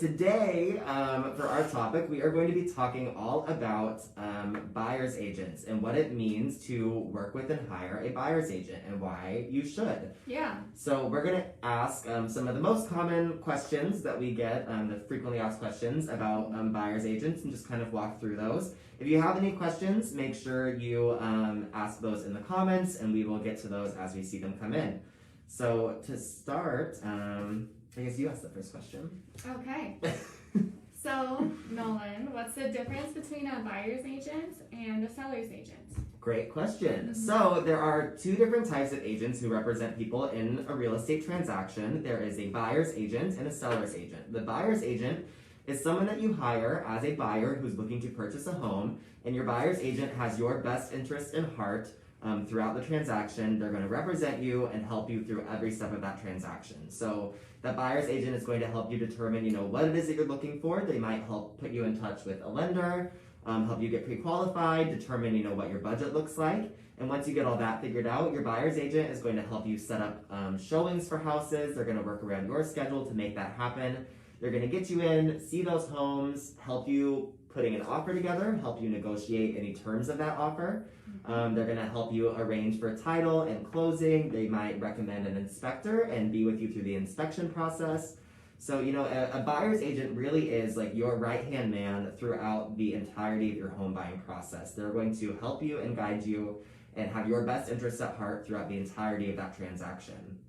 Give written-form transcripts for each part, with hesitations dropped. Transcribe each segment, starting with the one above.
today, for our topic, we are going to be talking all about buyer's agents and what it means to work with and hire a buyer's agent and why you should. Yeah. So we're going to ask some of the most common questions that we get, the frequently asked questions about buyer's agents, and just kind of walk through those. If you have any questions, make sure you ask those in the comments, and we will get to those as we see them come in. So to start, I guess you asked the first question. Okay. So, Nolan, what's the difference between a buyer's agent and a seller's agent? Great question. So there are two different types of agents who represent people in a real estate transaction. There is a buyer's agent and a seller's agent. The buyer's agent is someone that you hire as a buyer who's looking to purchase a home, and your buyer's agent has your best interest in heart throughout the transaction. They're going to represent you and help you through every step of that transaction. So that buyer's agent is going to help you determine, what it is that you're looking for. They might help put you in touch with a lender, help you get pre-qualified, determine, what your budget looks like. And once you get all that figured out, your buyer's agent is going to help you set up showings for houses. They're going to work around your schedule to make that happen. They're going to get you in, see those homes, help you putting an offer together, help you negotiate any terms of that offer. They're going to help you arrange for title and closing. They might recommend an inspector and be with you through the inspection process. So, a buyer's agent really is like your right-hand man throughout the entirety of your home buying process. They're going to help you and guide you and have your best interests at heart throughout the entirety of that transaction.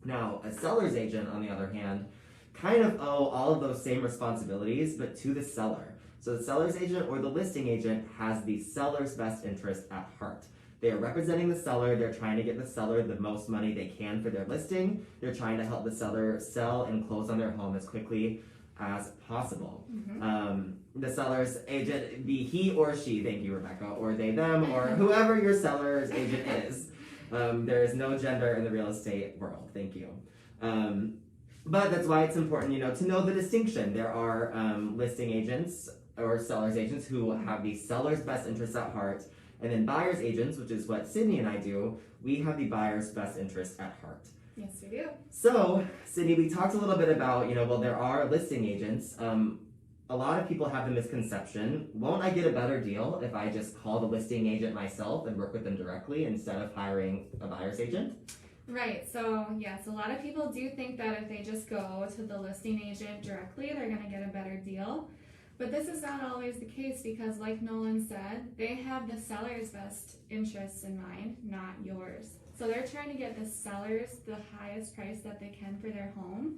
Now, a seller's agent, on the other hand, kind of owe all of those same responsibilities, but to the seller. So the seller's agent or the listing agent has the seller's best interest at heart. They are representing the seller. They're trying to get the seller the most money they can for their listing. They're trying to help the seller sell and close on their home as quickly as possible. The seller's agent, be he or she, thank you, Rebecca, or they, them, or whoever your seller's agent is. There is no gender in the real estate world. Thank you. But that's why it's important, to know the distinction. There are listing agents or seller's agents who have the seller's best interests at heart, and then buyer's agents, which is what Sydney and I do, we have the buyer's best interest at heart. Yes, we do. So, Sydney, we talked a little bit about, there are listing agents. A lot of people have the misconception, won't I get a better deal if I just call the listing agent myself and work with them directly instead of hiring a buyer's agent? Right, so yes, a lot of people do think that if they just go to the listing agent directly, they're going to get a better deal. But this is not always the case because, like Nolan said, they have the seller's best interests in mind, not yours. So they're trying to get the sellers the highest price that they can for their home.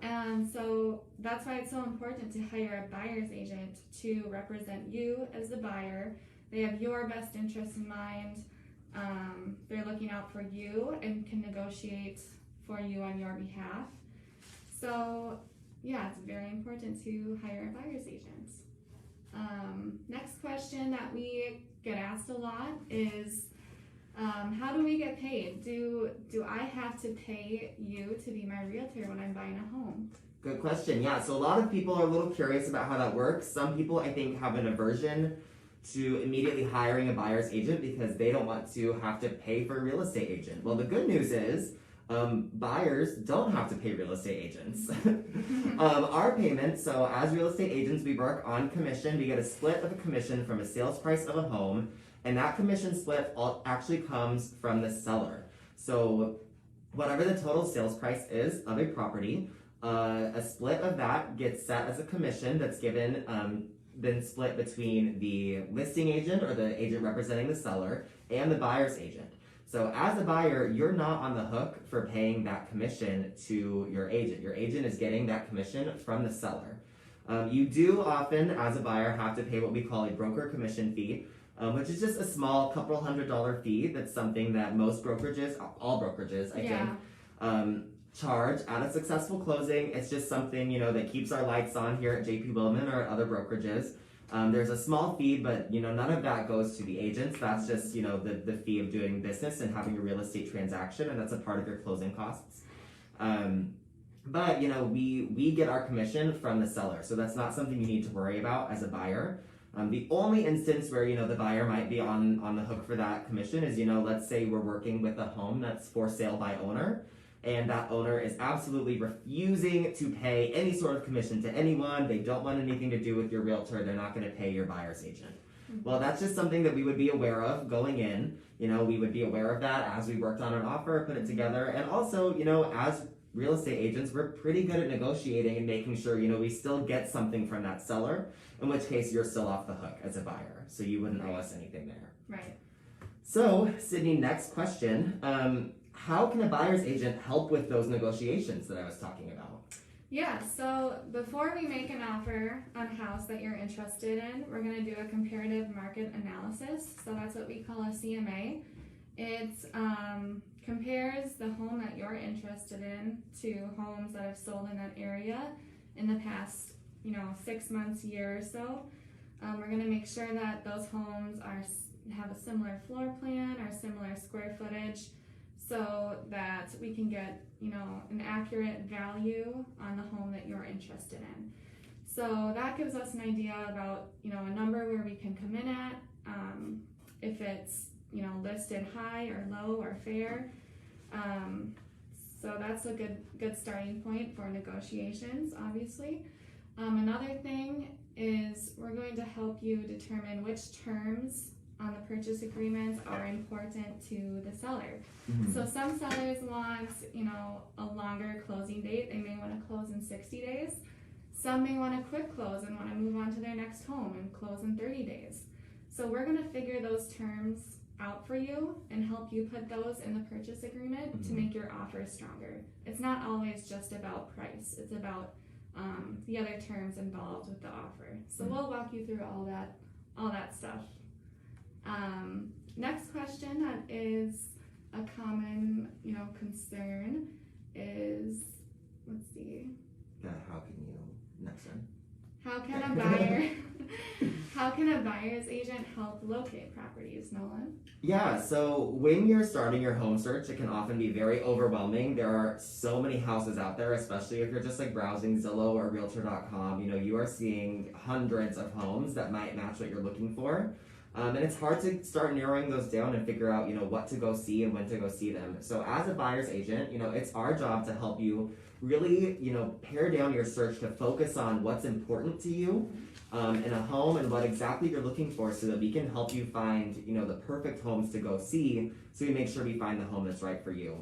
And so that's why it's so important to hire a buyer's agent to represent you as the buyer. They have your best interests in mind. They're looking out for you and can negotiate for you on your behalf. So yeah, it's very important to hire a buyer's agent. Next question that we get asked a lot is, how do we get paid? Do I have to pay you to be my realtor when I'm buying a home? Good question. Yeah, so a lot of people are a little curious about how that works. Some people, I think, have an aversion to immediately hiring a buyer's agent because they don't want to have to pay for a real estate agent. Well, the good news is buyers don't have to pay real estate agents. Our payment, so as real estate agents, we work on commission. We get a split of a commission from a sales price of a home, and that commission split actually comes from the seller. So whatever the total sales price is of a property, a split of that gets set as a commission that's given then split between the listing agent or the agent representing the seller and the buyer's agent. So as a buyer, you're not on the hook for paying that commission to your agent. Your agent is getting that commission from the seller. You do often, as a buyer, have to pay what we call a broker commission fee, which is just a small couple $100 fee. That's something that most brokerages, all brokerages, I think, charge at a successful closing. It's just something, that keeps our lights on here at JP Willman or other brokerages. There's a small fee, but none of that goes to the agents. That's just the fee of doing business and having a real estate transaction, and that's a part of your closing costs. But we get our commission from the seller, so that's not something you need to worry about as a buyer. The only instance where the buyer might be on the hook for that commission is let's say we're working with a home that's for sale by owner, and that owner is absolutely refusing to pay any sort of commission to anyone. They don't want anything to do with your realtor. They're not going to pay your buyer's agent. Well, that's just something that we would be aware of going in. We would be aware of that as we worked on an offer, put it together, and also, as real estate agents, we're pretty good at negotiating and making sure, we still get something from that seller, in which case you're still off the hook as a buyer, so you wouldn't owe us anything there. Right. So, Sydney, next question. How can a buyer's agent help with those negotiations that I was talking about? Yeah, so before we make an offer on a house that you're interested in, we're going to do a comparative market analysis. So that's what we call a CMA. It compares the home that you're interested in to homes that have sold in that area in the past, 6 months, year or so. We're going to make sure that those homes have a similar floor plan or similar square footage, so that we can get, an accurate value on the home that you're interested in. So that gives us an idea about, a number where we can come in at, if it's, listed high or low or fair. So that's a good starting point for negotiations, obviously. Another thing is we're going to help you determine which terms on the purchase agreements are important to the seller. Mm-hmm. So some sellers want, a longer closing date. They may want to close in 60 days. Some may want a quick close and want to move on to their next home and close in 30 days. So we're going to figure those terms out for you and help you put those in the purchase agreement to make your offer stronger. It's not always just about price. It's about the other terms involved with the offer. So we'll walk you through all that stuff. Next question that is a common, concern is, let's see. How can you, next one. How can a buyer's agent help locate properties, Nolan? Yeah, so when you're starting your home search, it can often be very overwhelming. There are so many houses out there, especially if you're just browsing Zillow or Realtor.com. You are seeing hundreds of homes that might match what you're looking for. And it's hard to start narrowing those down and figure out, what to go see and when to go see them. So as a buyer's agent, it's our job to help you really, pare down your search to focus on what's important to you in a home and what exactly you're looking for, so that we can help you find, the perfect homes to go see, so we make sure we find the home that's right for you.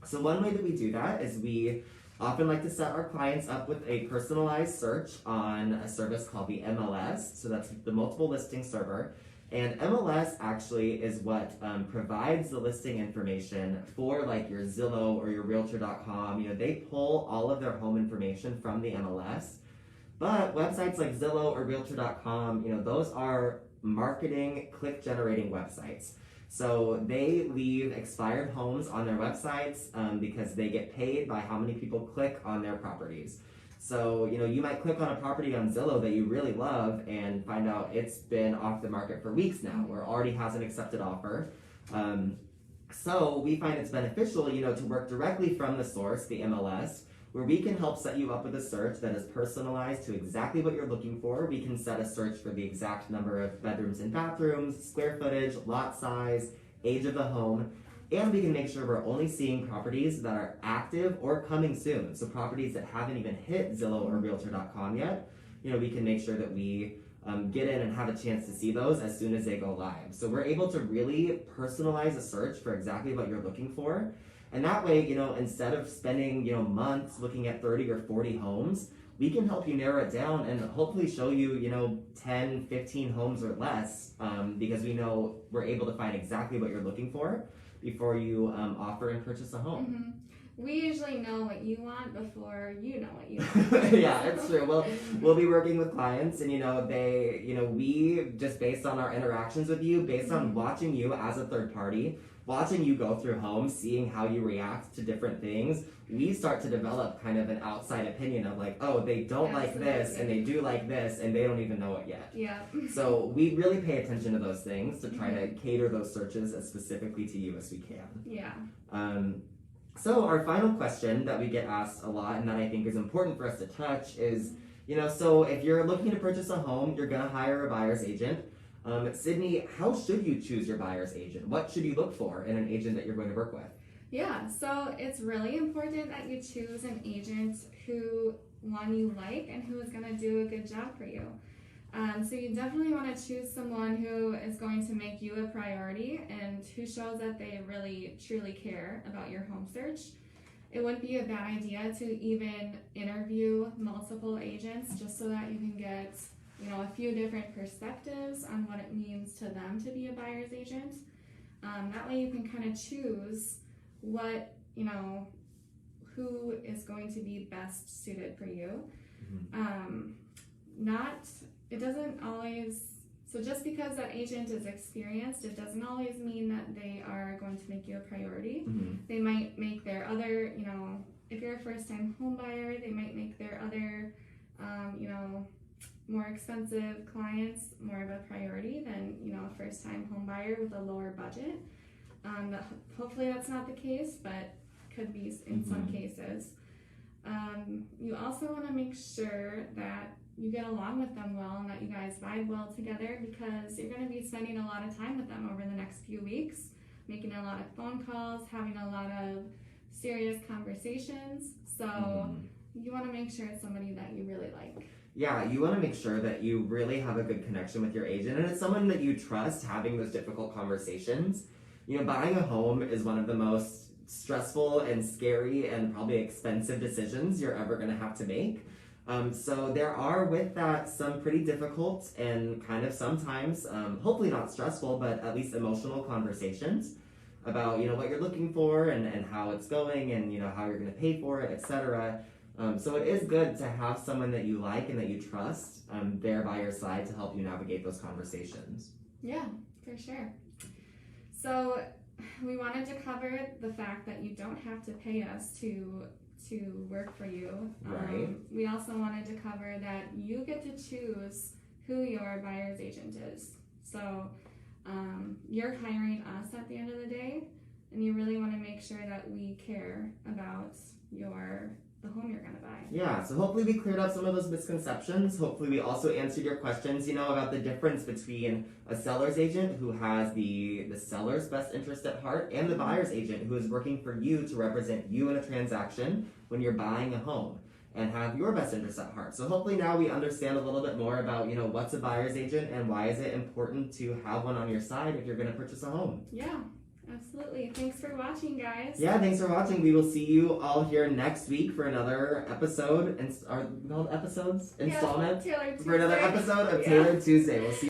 So one way that we do that is we often like to set our clients up with a personalized search on a service called the MLS. So that's the multiple listing server. And MLS actually is what provides the listing information for your Zillow or your Realtor.com. They pull all of their home information from the MLS. But websites like Zillow or Realtor.com, those are marketing, click-generating websites. So they leave expired homes on their websites because they get paid by how many people click on their properties. So, you might click on a property on Zillow that you really love and find out it's been off the market for weeks now or already has an accepted offer. So we find it's beneficial, to work directly from the source, the MLS, where we can help set you up with a search that is personalized to exactly what you're looking for. We can set a search for the exact number of bedrooms and bathrooms, square footage, lot size, age of the home. And we can make sure we're only seeing properties that are active or coming soon. So properties that haven't even hit Zillow or Realtor.com yet, we can make sure that we get in and have a chance to see those as soon as they go live. So we're able to really personalize a search for exactly what you're looking for. And that way, instead of spending, months looking at 30 or 40 homes, we can help you narrow it down and hopefully show you, 10, 15 homes or less, because we know we're able to find exactly what you're looking for before you offer and purchase a home. Mm-hmm. We usually know what you want before you know what you want. Yeah, it's true. We'll be working with clients, and we just, based on our interactions with you, based on watching you as a third party, watching you go through homes, seeing how you react to different things, we start to develop kind of an outside opinion of oh, they don't like this and they do like this and they don't even know it yet. Yeah. So we really pay attention to those things to try to cater those searches as specifically to you as we can. Yeah. So our final question that we get asked a lot and that I think is important for us to touch is, so if you're looking to purchase a home, you're going to hire a buyer's agent. Sydney, how should you choose your buyer's agent? What should you look for in an agent that you're going to work with? Yeah, so it's really important that you choose an agent who, one, you like and who is going to do a good job for you. So you definitely want to choose someone who is going to make you a priority and who shows that they really truly care about your home search. It wouldn't be a bad idea to even interview multiple agents just so that you can get, a few different perspectives on what it means to them to be a buyer's agent. That way you can kind of choose what, who is going to be best suited for you. It doesn't always, so just because that agent is experienced, it doesn't always mean that they are going to make you a priority. They might make their other, if you're a first-time home buyer, they might make their other, more expensive clients more of a priority than, a first-time home buyer with a lower budget. Hopefully that's not the case, but could be in some cases. You also want to make sure that you get along with them well and that you guys vibe well together, because you're going to be spending a lot of time with them over the next few weeks, making a lot of phone calls, having a lot of serious conversations. So you want to make sure it's somebody that you really like. Yeah, you want to make sure that you really have a good connection with your agent, and it's someone that you trust having those difficult conversations. Buying a home is one of the most stressful and scary and probably expensive decisions you're ever going to have to make. So there are with that some pretty difficult and kind of sometimes, hopefully not stressful, but at least emotional conversations about, what you're looking for and how it's going and, how you're going to pay for it, etc. So it is good to have someone that you like and that you trust there by your side to help you navigate those conversations. Yeah, for sure. So we wanted to cover the fact that you don't have to pay us to work for you. Right. We also wanted to cover that you get to choose who your buyer's agent is. So you're hiring us at the end of the day, and you really want to make sure that we care about the home you're going to buy. Yeah, so hopefully we cleared up some of those misconceptions. Hopefully we also answered your questions, about the difference between a seller's agent who has the seller's best interest at heart and the buyer's agent who is working for you to represent you in a transaction when you're buying a home and have your best interest at heart. So hopefully now we understand a little bit more about, what's a buyer's agent and why is it important to have one on your side if you're going to purchase a home. Yeah. Absolutely. Thanks for watching, guys. Yeah, thanks for watching. We will see you all here next week for another episode. Are we called episodes? Installment? Tailored Tuesday. For another episode of Tailored Tuesday. We'll see you